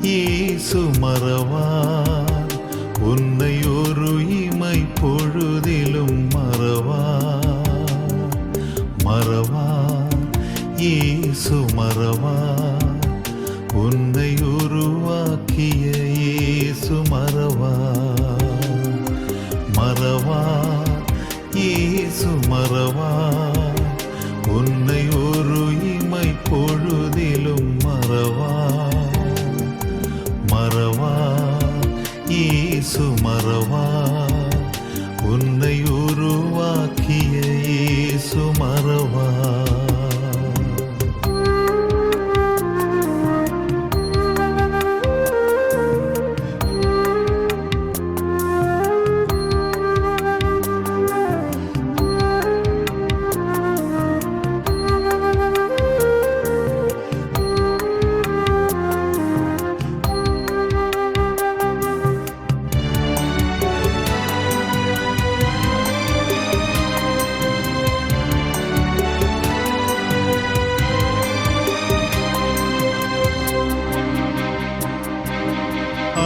இயேசு மறவார் உன்னை ஒரு இமை பொழுதிலும் மறவார் இயேசு மறவார் உன்னை உருவாக்கிய இயேசு மறவார் இயேசு மறவார் உன்னை ஒரு இமை பொழுதிலும் மறவார் இயேசு மறவார் உன்னை உருவாக்கிய இயேசு மறவார்.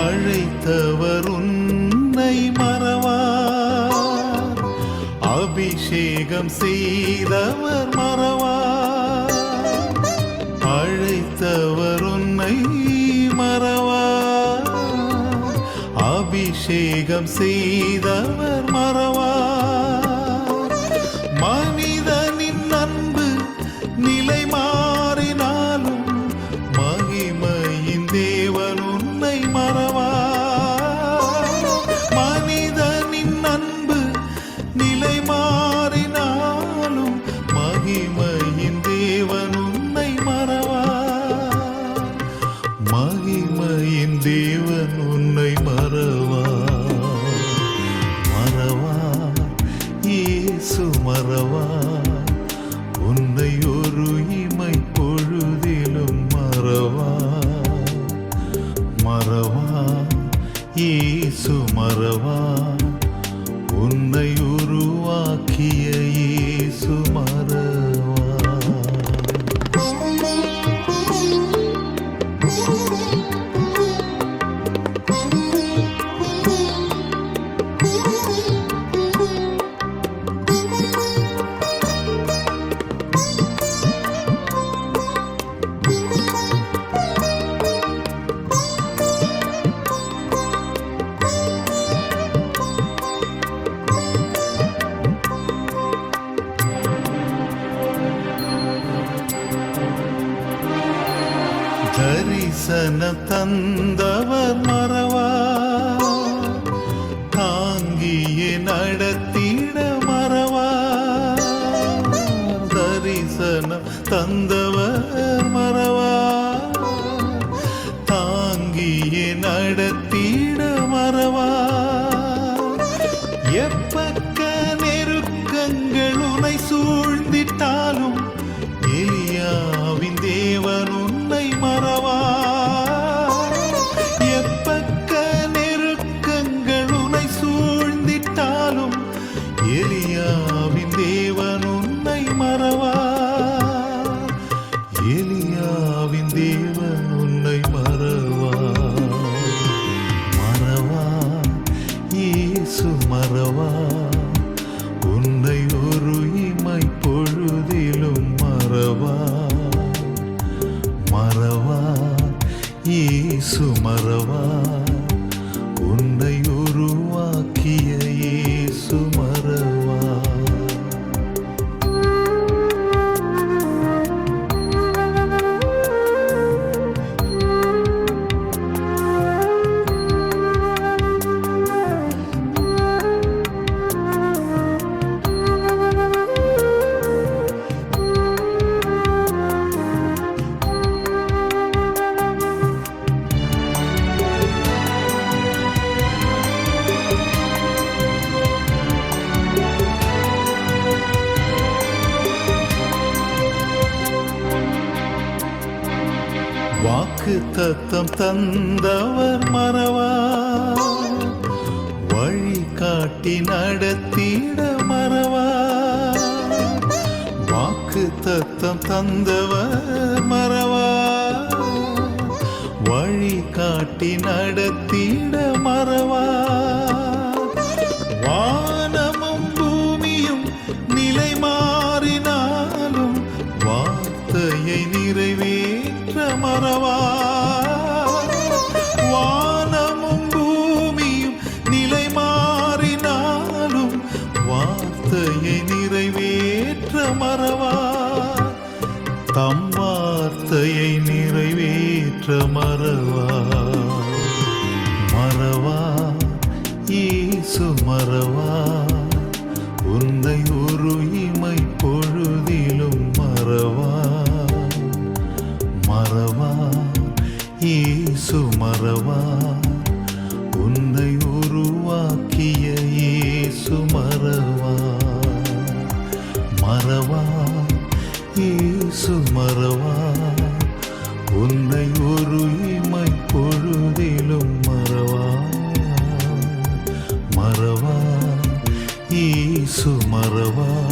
அழைத்தவர் உன்னை மறவார் அபிஷேகம் செய்தவர் மறவார் அழைத்தவர் உன்னை மறவார் அபிஷேகம் செய்தவர் மறவார் மனிதனின் அன்பு நிலை மாறினாலும் மகிமையின் தேவன் உன்னை மறவார் மனிதனின் அன்பு நிலை மாறினாலும் மகிமையின் தேவன் உன்னை மறவார் மகிமையின் தேவன் உன்னை மறவார் இயேசு மறவார் உன்னை ஒரு இமை பொழுதிலும் மறவார் இயேசு மறவார் உன்னை உருவாக்கிய இயேசு மறவார். தரிசன தந்தவர் மறவார் தாங்கியே நடத்திட மறவார் தரிசனம் தந்தவர் மறவார் தாங்கியே நடத்திட மறவார் எப்பக்க நெருக்கங்கள் உன்னை சூழ்ந்திட்டாலும் எலியாவின் தேவன் உன்னை மறவார் எப்பக்க நெருக்கங்கள் உன்னை சூழ்ந்திட்டாலும் எலியாவின் தேவன் உன்னை மறவார் எலியாவின் தேவன் உன்னை மறவார் இயேசு மறவார் உன்னை ஒரு இமை பொழுதிலும் மறவார் இயேசு மறவார் உன்னை உருவாக்கிய இயேசு மறவார். வாக்கு தத்தம் தந்தவர் மறவார், வழி காட்டி நடத்திட மறவார். வாக்கு தத்தம் தந்தவர் மறவார், வழி காட்டி நடத்திட மறவார். வானமும் பூமியும் நிலை மாறினாலும் வார்த்தையை நிறைவேற்ற மறவார். வானமும் பூமியும் நிலை மாறினாலும் வார்த்தையை நிறைவேற்ற மறவார். தம் வார்த்தையை நிறைவேற்ற மறவார். மறவார் இயேசு மறவார், உன்னை ஒரு இமை பொழுதிலும் மறவார். மறவார் இயேசு மறவார், உன்னை உருவாக்கிய இயேசு மறவார். மறவார் இயேசு மறவார், உன்னை ஒரு இமை பொழுதிலும் மறவார். மறவார் இயேசு மறவார்.